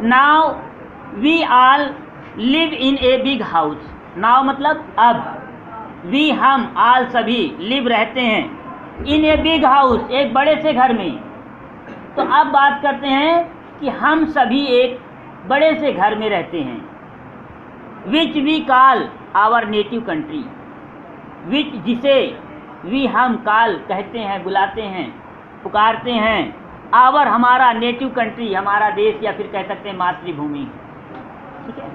Now we all live in a big house. Now मतलब अब, we हम, all सभी, लिव रहते हैं, इन ए बिग हाउस एक बड़े से घर में। तो अब बात करते हैं कि हम सभी एक बड़े से घर में रहते हैं। Which we call our native country, which जिसे वी हम कॉल कहते हैं, बुलाते हैं, पुकारते हैं, आवर हमारा, नेटिव कंट्री हमारा देश या फिर कह सकते हैं मातृभूमि। ठीक है,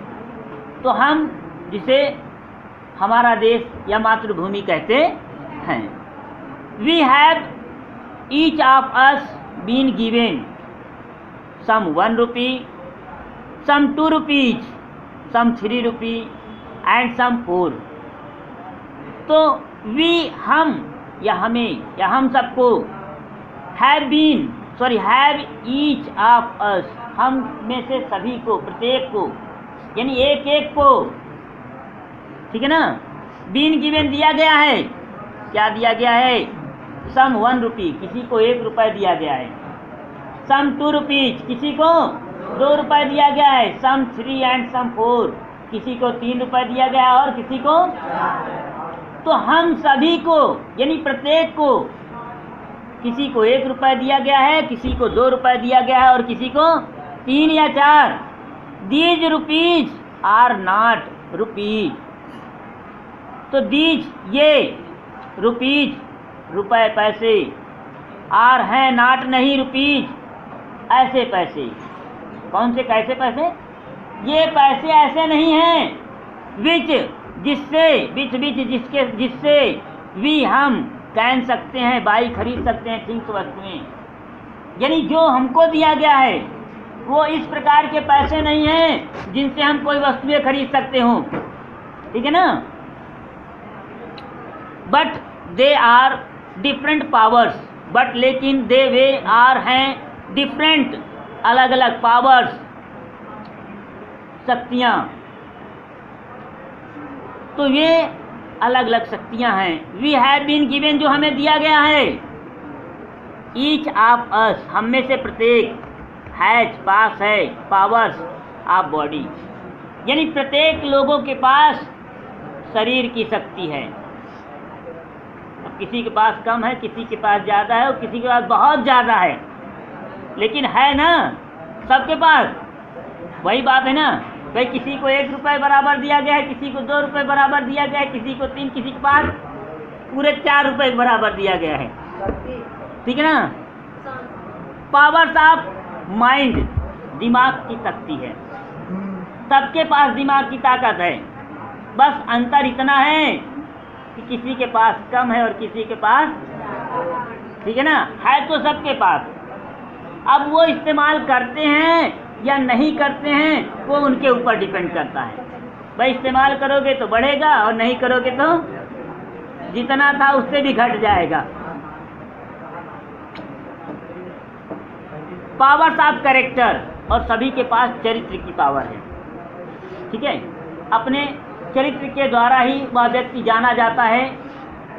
तो हम जिसे हमारा देश या मातृभूमि कहते हैं। We have each of us been given some 1 rupee, some 2 rupees, some 3 rupee and some 4। तो वी हम या हमें या हम सबको, हैव ईच ऑफ अस हम में से सभी को, प्रत्येक को, यानी एक एक को, ठीक है ना, बीन गिवन दिया गया है। क्या दिया गया है? सम 1 rupee, किसी को 1 रुपये दिया गया है। सम 2 rupees, किसी को 2 रुपये दिया गया है। सम 3 एंड सम 4, किसी को 3 रुपये दिया गया है और किसी को। तो हम सभी को यानी प्रत्येक को, किसी को 1 रुपये दिया गया है, किसी को 2 रुपये दिया गया है और किसी को 3 या 4। These rupees are not rupees. तो दीज ये, रुपीज रुपए पैसे, आर हैं नॉट नहीं, रुपीज ऐसे पैसे। कौन से कैसे पैसे? ये पैसे ऐसे नहीं हैं विच जिससे, विच विच जिसके, जिससे वी हम कैन सकते हैं, बाई खरीद सकते हैं, थिंग्स वस्तुएं। यानी जो हमको दिया गया है वो इस प्रकार के पैसे नहीं हैं जिनसे हम कोई वस्तुएं खरीद सकते हों। ठीक है ना? But they are different powers, but लेकिन दे वे आर हैं डिफरेंट, अलग अलग, पावर्स शक्तियाँ। तो ये अलग अलग शक्तियाँ हैं। वी हैव बीन गिवन जो हमें दिया गया है। ईच ऑफ अस हम में से प्रत्येक, हैज पास है, पावर्स ऑफ बॉडी यानी प्रत्येक लोगों के पास शरीर की शक्ति है। अब किसी के पास कम है, किसी के पास ज़्यादा है और किसी के पास बहुत ज़्यादा है, लेकिन है ना सबके पास। वही बात है ना भाई, किसी को 1 रुपये बराबर दिया गया है, किसी को 2 रुपये बराबर दिया गया है, किसी को 3, किसी के पास पूरे 4 रुपये बराबर दिया गया है। ठीक है ना? पावर्स ऑफ माइंड दिमाग की शक्ति है, सबके पास दिमाग की ताकत है। बस अंतर इतना है कि किसी के पास कम है और किसी के पास, ठीक है ना, है तो सबके पास। अब वो इस्तेमाल करते हैं या नहीं करते हैं वो उनके ऊपर डिपेंड करता है। भाई इस्तेमाल करोगे तो बढ़ेगा और नहीं करोगे तो जितना था उससे भी घट जाएगा। पावर्स ऑफ कैरेक्टर, और सभी के पास चरित्र की पावर है। ठीक है, अपने चरित्र के द्वारा ही वह व्यक्ति जाना जाता है,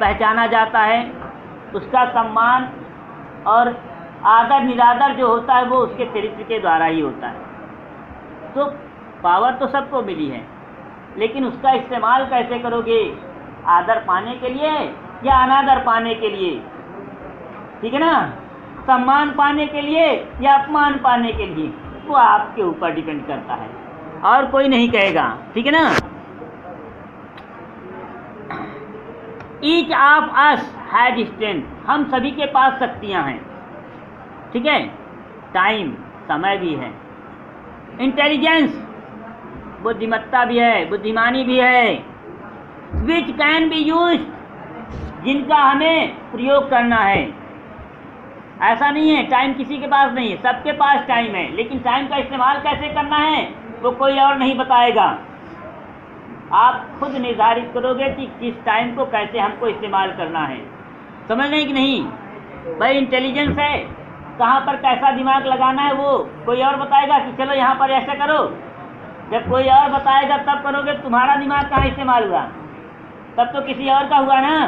पहचाना जाता है। उसका सम्मान और आदर निरादर जो होता है वो उसके चरित्र के द्वारा ही होता है। तो पावर तो सबको मिली है, लेकिन उसका इस्तेमाल कैसे करोगे? आदर पाने के लिए या अनादर पाने के लिए? ठीक है ना? सम्मान पाने के लिए या अपमान पाने के लिए? वो आपके ऊपर डिपेंड करता है और कोई नहीं कहेगा। ठीक है ना? Each of us has strength, हम सभी के पास शक्तियाँ हैं। ठीक है? टाइम, समय भी है। इंटेलिजेंस, बुद्धिमत्ता भी है, बुद्धिमानी भी है। विच कैन बी यूज्ड, जिनका हमें प्रयोग करना है। ऐसा नहीं है टाइम किसी के पास नहीं है, सबके पास टाइम है, लेकिन टाइम का इस्तेमाल कैसे करना है वो कोई और नहीं बताएगा। आप खुद निर्धारित करोगे कि किस टाइम को कैसे हमको इस्तेमाल करना है। समझ नहीं कि नहीं? भाई इंटेलिजेंस है, कहाँ पर कैसा दिमाग लगाना है वो कोई और बताएगा कि चलो यहाँ पर ऐसा करो। जब कोई और बताएगा तब करोगे, तुम्हारा दिमाग कहाँ इस्तेमाल हुआ? तब तो किसी और का हुआ ना।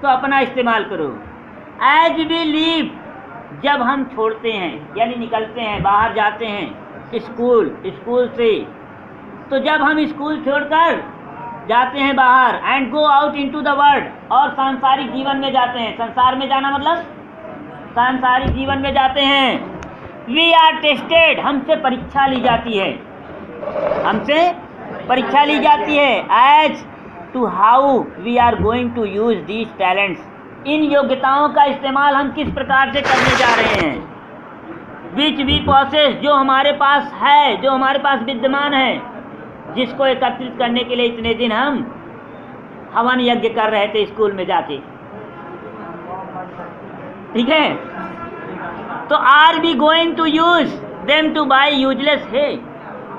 तो अपना इस्तेमाल करो। एज वी लीव, जब हम छोड़ते हैं यानी निकलते हैं, बाहर जाते हैं, स्कूल, स्कूल से। तो जब हम स्कूल छोड़कर जाते हैं बाहर, and go out into the world, और सांसारिक जीवन में जाते हैं। संसार में जाना मतलब सांसारिक जीवन में जाते हैं। वी आर टेस्टेड, हमसे परीक्षा ली जाती है, हमसे परीक्षा ली जाती है। As to how we are going to use these talents, इन योग्यताओं का इस्तेमाल हम किस प्रकार से करने जा रहे हैं। विच वी प्रोसेस, जो हमारे पास है, जो हमारे पास विद्यमान है, जिसको एकत्रित करने के लिए इतने दिन हम हवन यज्ञ कर रहे थे स्कूल में जाके। ठीक है, तो are we going to use them to buy useless है।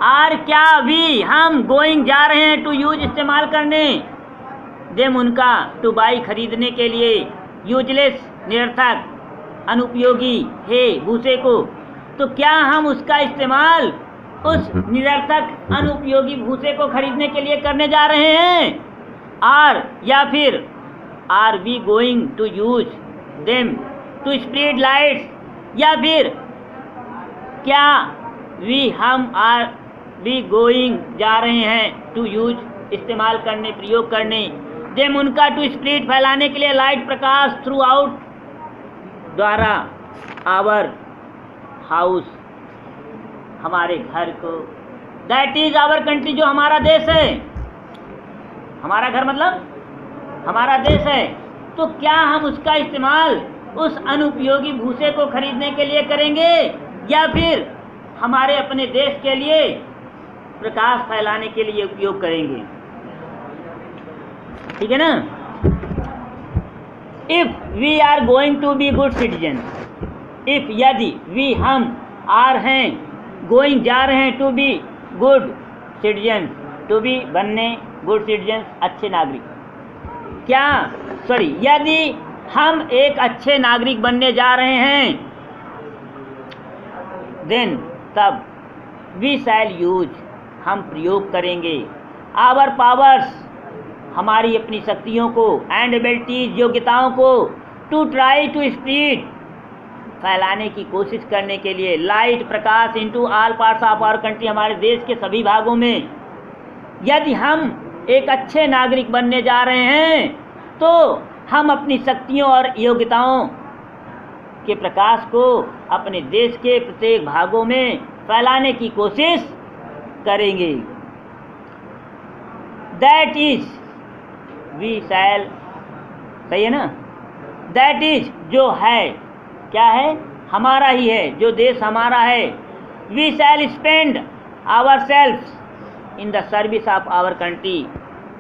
आर क्या वी, हम गोइंग जा रहे हैं टू यूज, इस्तेमाल करने, देम उनका, टू बाई खरीदने के लिए, यूजलेस निरर्थक, अनुपयोगी है भूसे को। तो क्या हम उसका इस्तेमाल उस निरर्थक अनुपयोगी भूसे को खरीदने के लिए करने जा रहे हैं? आर, या फिर are we going to use them to spread lights, या फिर क्या हम आर वी गोइंग जा रहे हैं टू यूज, इस्तेमाल करने, प्रयोग करने, देम उनका, टू स्प्रेड फैलाने के लिए, लाइट प्रकाश, थ्रू आउट द्वारा, आवर हाउस हमारे घर को, दैट इज आवर कंट्री, जो हमारा देश है। हमारा घर मतलब हमारा देश है। तो क्या हम उसका इस्तेमाल उस अनुपयोगी भूसे को खरीदने के लिए करेंगे, या फिर हमारे अपने देश के लिए प्रकाश फैलाने के लिए उपयोग करेंगे? ठीक है ना। If we are going to be good citizen, if, यदि, वी, हम, आर हैं, गोइंग, जा रहे हैं, to be good citizen, to be बनने, गुड सिटीजन अच्छे नागरिक, क्या, सॉरी, यदि हम एक अच्छे नागरिक बनने जा रहे हैं, देन, तब, वी शैल यूज, हम प्रयोग करेंगे, आवर पावर्स, हमारी अपनी शक्तियों को, एंड एबिलिटीज, योग्यताओं को, टू ट्राई टू स्प्रेड, फैलाने की कोशिश करने के लिए, लाइट प्रकाश, into all parts of our country, हमारे देश के सभी भागों में। यदि हम एक अच्छे नागरिक बनने जा रहे हैं, तो हम अपनी शक्तियों और योग्यताओं के प्रकाश को अपने देश के प्रत्येक भागों में फैलाने की कोशिश करेंगे। दैट इज, वी शैल, सही है ना, दैट इज, जो है, क्या है, हमारा ही है, जो देश हमारा है। We shall spend our self in the service of our country,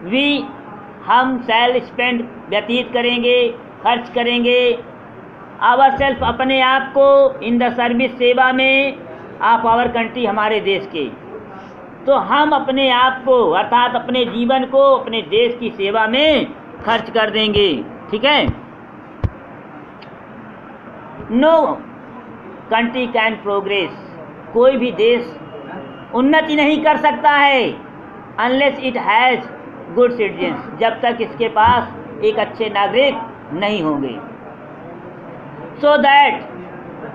we, हम, शैल स्पेंड, व्यतीत करेंगे, खर्च करेंगे, आवर सेल्फ, अपने आप को, इन द सर्विस, सेवा में, ऑफ आवर कंट्री, हमारे देश के। तो हम अपने आप को, अर्थात अपने जीवन को, अपने देश की सेवा में खर्च कर देंगे। ठीक है। नो कंट्री कैन प्रोग्रेस, कोई भी देश उन्नति नहीं कर सकता है, unless it has good citizens, जब तक इसके पास एक अच्छे नागरिक नहीं होंगे। सो दैट,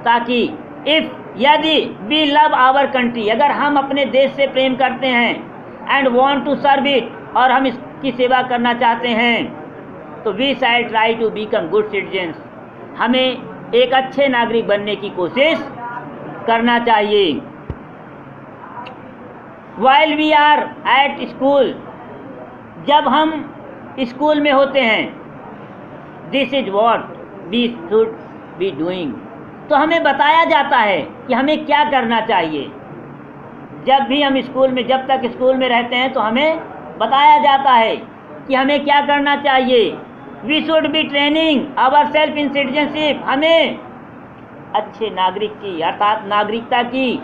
ताकि, इफ, यदि, वी लव आवर कंट्री, अगर हम अपने देश से प्रेम करते हैं, and want to serve it, और हम इसकी सेवा करना चाहते हैं, तो we shall try to become good citizens, हमें एक अच्छे नागरिक बनने की कोशिश करना चाहिए। While we are at school, जब हम स्कूल में होते हैं, this is what we should be doing, तो हमें बताया जाता है कि हमें क्या करना चाहिए। जब भी हम स्कूल में, जब तक स्कूल में रहते हैं, तो हमें बताया जाता है कि हमें क्या करना चाहिए। We should be training our self in citizenship, हमें अच्छे नागरिक की, अर्थात नागरिकता की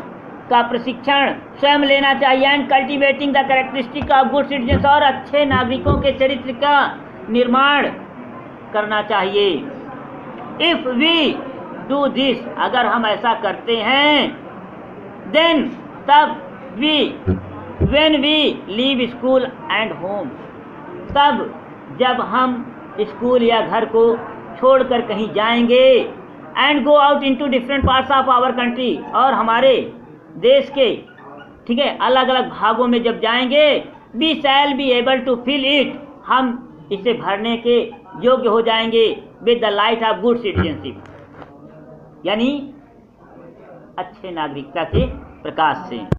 का प्रशिक्षण स्वयं लेना चाहिए। And cultivating the characteristic of good citizens, और अच्छे नागरिकों के चरित्र का निर्माण करना चाहिए। इफ वी डू दिस, अगर हम ऐसा करते हैं, देन, तब, we, when we leave school and home, तब जब हम स्कूल या घर को छोड़कर कहीं जाएंगे, and go out into different parts of our country, और हमारे देश के, ठीक है, अलग अलग भागों में जब जाएंगे, we shall be able to fill it, हम इसे भरने के योग्य हो जाएंगे with the light of good citizenship, यानी अच्छे नागरिकता के प्रकाश से।